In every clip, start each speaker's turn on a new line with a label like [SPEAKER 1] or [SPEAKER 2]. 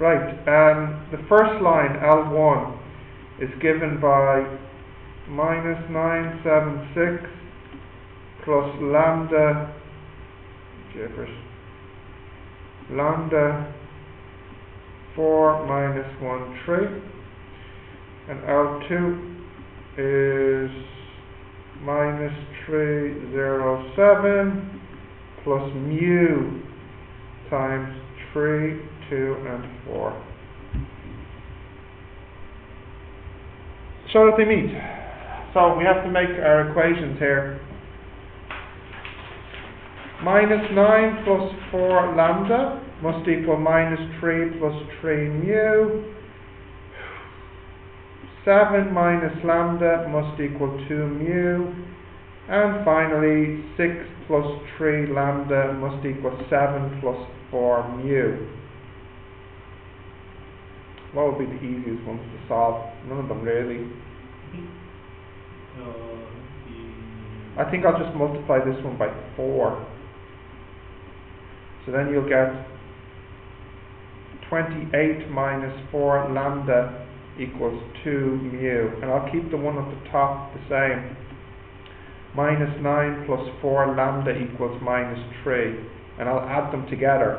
[SPEAKER 1] Right, the first line, L1, is given by minus 976 plus lambda, lambda 4 minus 1, 3. And L2 is minus 307 plus mu times 3, 2, and 4. So that they meet. So we have to make our equations here. Minus 9 plus 4 lambda must equal minus 3 plus 3 mu. 7 minus lambda must equal 2 mu. And finally, 6 plus 3 lambda must equal 7 plus 4 mu. What would be the easiest ones to solve? None of them really. I think I'll just multiply this one by 4. So then you'll get 28 minus 4 lambda equals 2 mu. And I'll keep the one at the top the same. Minus 9 plus 4 lambda equals minus 3. And I'll add them together.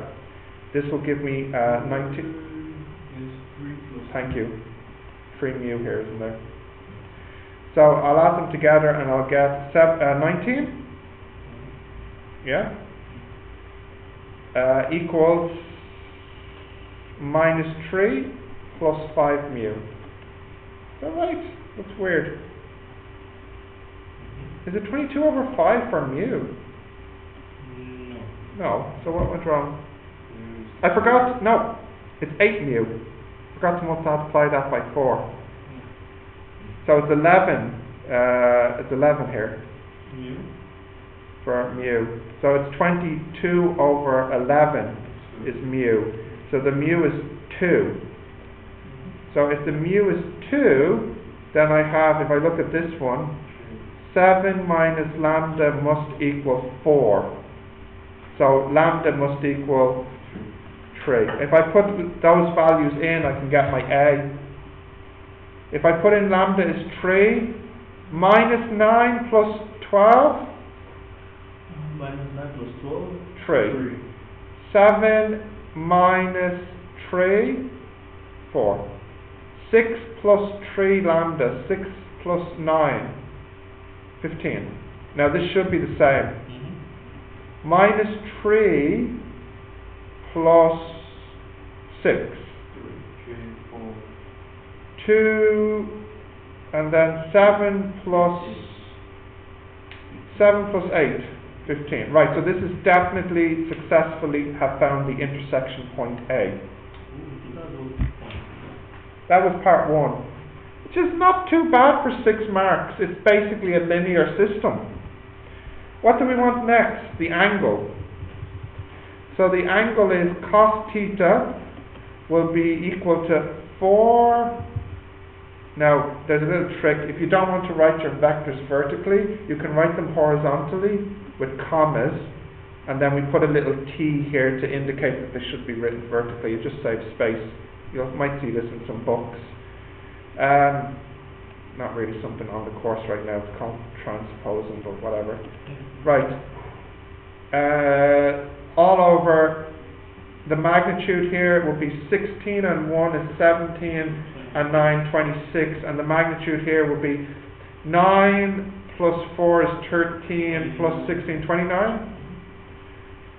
[SPEAKER 1] This will give me 19. Thank you. 3 mu here, isn't there? So I'll add them together and I'll get 19. Yeah? Equals minus 3 plus 5 mu. Is that right? Looks weird. Is it 22 over 5 for mu? No. So what went wrong? I forgot. No. It's 8 mu. Forgot to multiply that by 4. So it's 11. It's 11 here. Mu. For mu. So it's 22 over 11 is mu. So the mu is 2. So if the mu is 2, then I have, if I look at this one, 7 minus lambda must equal 4. So lambda must equal 3. If I put those values in, I can get my A. If I put in lambda is 3, minus 9 plus 12?
[SPEAKER 2] Minus 9 plus 12?
[SPEAKER 1] 3. 7 minus 3? 4. 6 plus 3 lambda, 6 plus 9, 15. Now this should be the same. Minus 3 plus 6. 2, and then 7 plus 8, 15. Right, so this is definitely successfully have found the intersection point A. That was part 1. Which is not too bad for 6 marks. It's basically a linear system. What do we want next? The angle. So the angle is cos theta will be equal to 4. Now, there's a little trick. If you don't want to write your vectors vertically, you can write them horizontally with commas, and then we put a little T here to indicate that they should be written vertically. You just save space. You might see this in some books. Not really something on the course right now. It's called transposing, but whatever. Right. All over the magnitude here will be 16 and 1 is 17 and 9, 26, and the magnitude here will be 9 plus 4 is 13 plus 16, 29.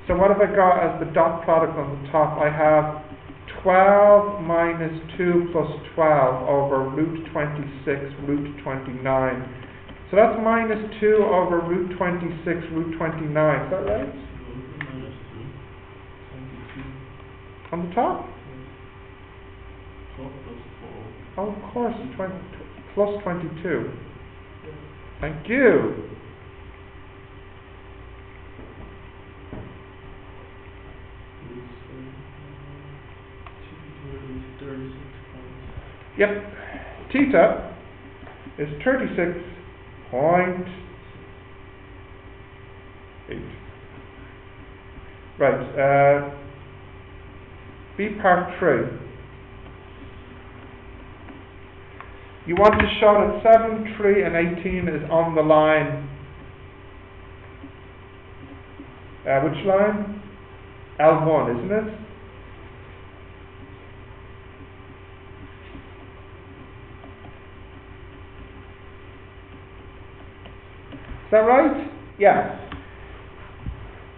[SPEAKER 1] So what have I got as the dot product on the top? I have 12 minus 2 plus 12 over root 26, root 29. So that's minus 2 over root 26, root 29. Is that right? On the top? Oh, of course, plus 22. Thank you. Yep. Theta is 36.8. Right. B part 3. You want to show that 7, 3 and 18 is on the line. Which line? L1, isn't it? Is that right? Yeah.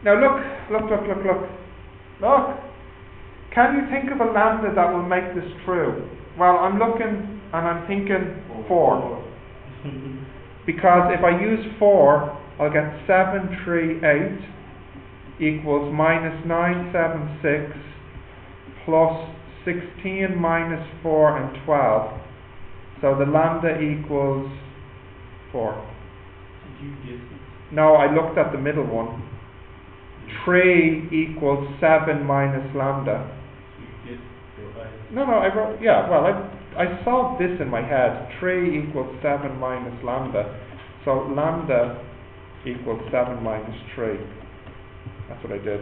[SPEAKER 1] Now look. Can you think of a lambda that will make this true? Well, I'm looking and I'm thinking 4. Because if I use 4, I'll get 7, 3, 8 equals minus 9, 7, 6 plus 16 minus 4 and 12. So the lambda equals 4.
[SPEAKER 2] Did you guess it?
[SPEAKER 1] No, I looked at the middle one. 3 equals 7 minus lambda.
[SPEAKER 2] So you guessed your eyes.
[SPEAKER 1] No, I wrote, yeah, well, I solved this in my head. 3 equals 7 minus lambda. So lambda equals 7 minus 3. That's what I did.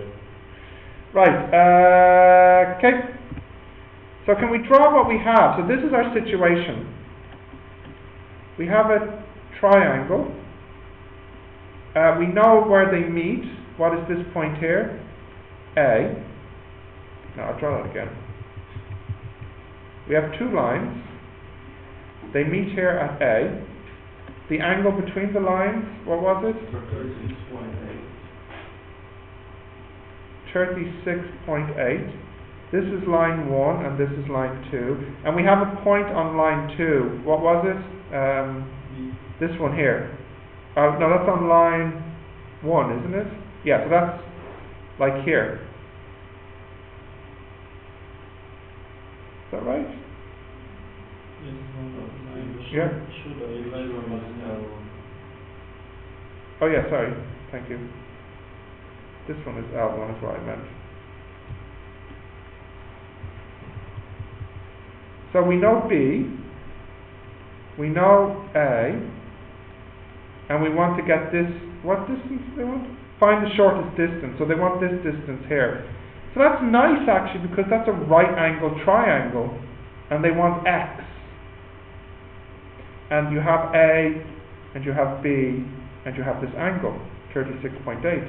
[SPEAKER 1] Right, okay. So can we draw what we have? So this is our situation. We have a triangle. We know where they meet. What is this point here? A. Now I'll draw that again. We have 2 lines. They meet here at A. The angle between the lines, what was it? 36.8. This is line 1 and this is line 2. And we have a point on line 2. What was it? This one here. No, that's on line 1, isn't it? Yeah, so that's like here. Is that right? Yeah. Oh yeah, sorry. Thank you. This one is L1 is what I meant. So we know B, we know A, and we want to get this, what distance do they want? Find the shortest distance, so they want this distance here. So that's nice actually, because that's a right angle triangle, and they want X. And you have A, and you have B, and you have this angle, 36.8.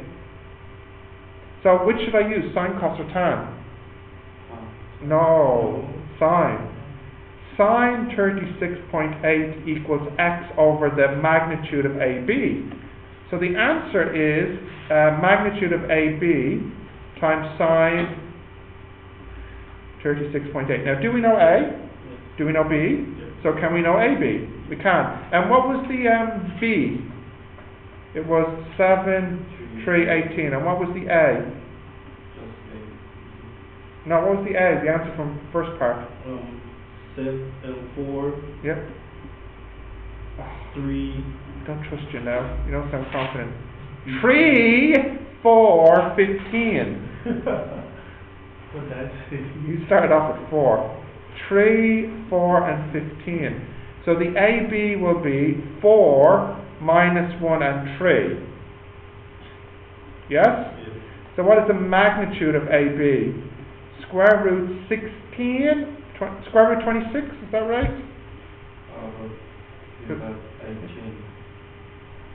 [SPEAKER 1] So which should I use, sine, cos, or tan? No, sine. Sine 36.8 equals X over the magnitude of AB. So the answer is magnitude of AB times sine 36.8. Now, do we know A? Yes. Do we know B? Yes. So can we know AB? We can. And what was the B? It was 7, 3, 18. And what was the A? No, what was the A? The answer from the first part.
[SPEAKER 2] 4.
[SPEAKER 1] Yep.
[SPEAKER 2] 3.
[SPEAKER 1] Don't trust you now. You don't sound confident. 3, 4, 15.
[SPEAKER 2] What did I say?
[SPEAKER 1] You started off at 4. 3, 4, and 15. So the AB will be 4 minus 1 and 3. Yes?
[SPEAKER 2] Yes.
[SPEAKER 1] So what is the magnitude of AB? Square root 16? Square root 26, is that right?
[SPEAKER 2] It's 18.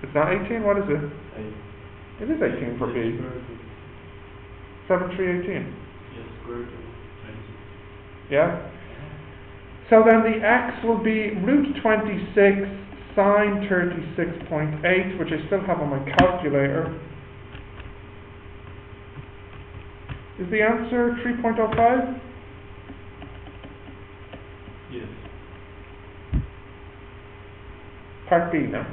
[SPEAKER 1] It's not 18, what is it?
[SPEAKER 2] 8.
[SPEAKER 1] It is 18 for B. 7, 3, 18.
[SPEAKER 2] Yes, square root 26.
[SPEAKER 1] Yeah? So then the X will be root 26 sine 36.8, which I still have on my calculator. Is the answer 3.05?
[SPEAKER 2] Yes.
[SPEAKER 1] Part B now.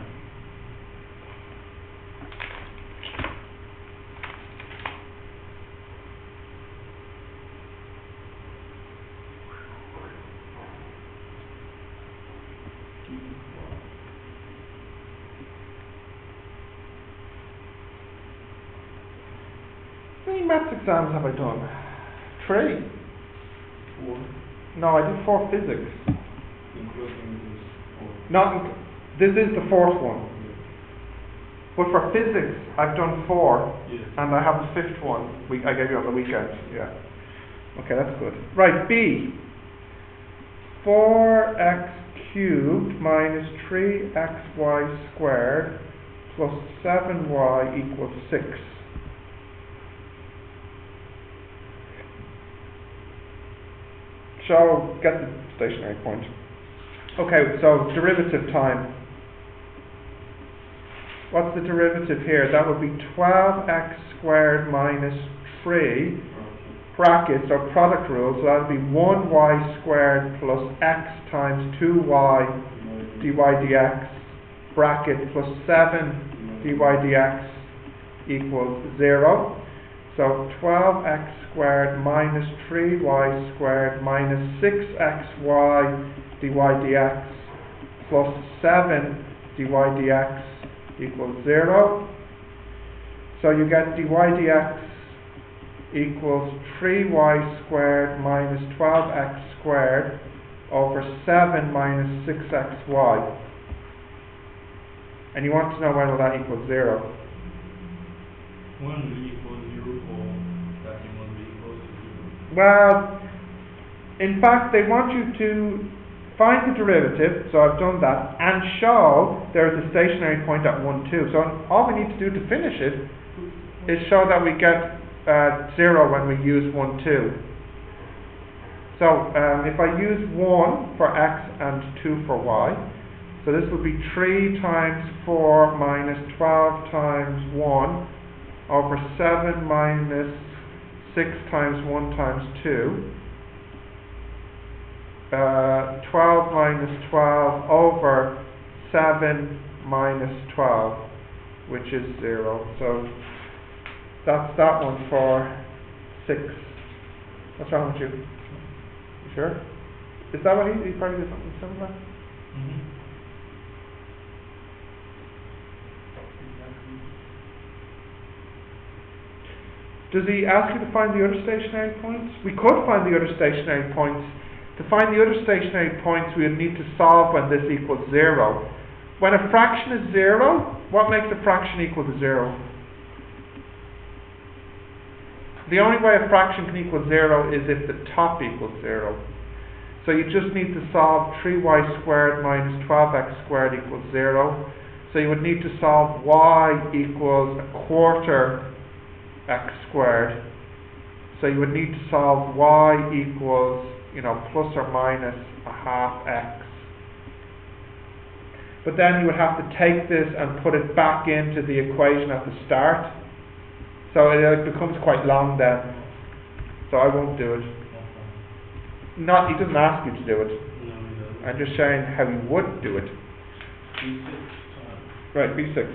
[SPEAKER 1] How many maths exams have I done? 3.
[SPEAKER 2] 4.
[SPEAKER 1] No, I did 4 physics.
[SPEAKER 2] Including this 4.
[SPEAKER 1] Not, this is the 4th one.
[SPEAKER 2] Yes.
[SPEAKER 1] But for physics, I've done 4,
[SPEAKER 2] Yes.
[SPEAKER 1] and I have a 5th one. I gave you on the weekend. Yeah. Okay, that's good. Right, B. 4x cubed minus 3xy squared plus 7y equals 6. So, get the stationary point. Okay, so derivative time. What's the derivative here? That would be 12x squared minus 3 brackets, or product rule, so that would be 1y squared plus x times 2y dy dx bracket plus 7 dy dx equals 0. So 12x squared minus 3y squared minus 6xy dy dx plus 7 dy dx equals 0. So you get dy dx equals 3y squared minus 12x squared over 7 minus 6xy. And you want to know whether that equals 0.
[SPEAKER 2] One will equal 0 or that it must be equal to 0.
[SPEAKER 1] Well, in fact, they want you to find the derivative, so I've done that, and show there is a stationary point at 1, 2. So all we need to do to finish it is show that we get 0 when we use 1, 2. So if I use 1 for x and 2 for y, so this would be 3 times 4 minus 12 times 1 over 7 minus 6 times 1 times 2. 12 minus 12 over 7 minus 12, which is 0. So that's that one for 6. What's wrong with you? You sure? Is that what he probably did something similar? Does he ask you to find the other stationary points? We could find the other stationary points. To find the other stationary points, we would need to solve when this equals 0. When a fraction is 0, what makes a fraction equal to 0? The only way a fraction can equal 0 is if the top equals 0. So you just need to solve 3y squared minus 12x squared equals 0. So you would need to solve y equals a quarter x squared. So you would need to solve y equals, plus or minus a half x. But then you would have to take this and put it back into the equation at the start. So it becomes quite long then. So I won't do it. He doesn't ask you to do it.
[SPEAKER 2] No,
[SPEAKER 1] I'm just showing how you would do it.
[SPEAKER 2] B6.
[SPEAKER 1] Right, B6.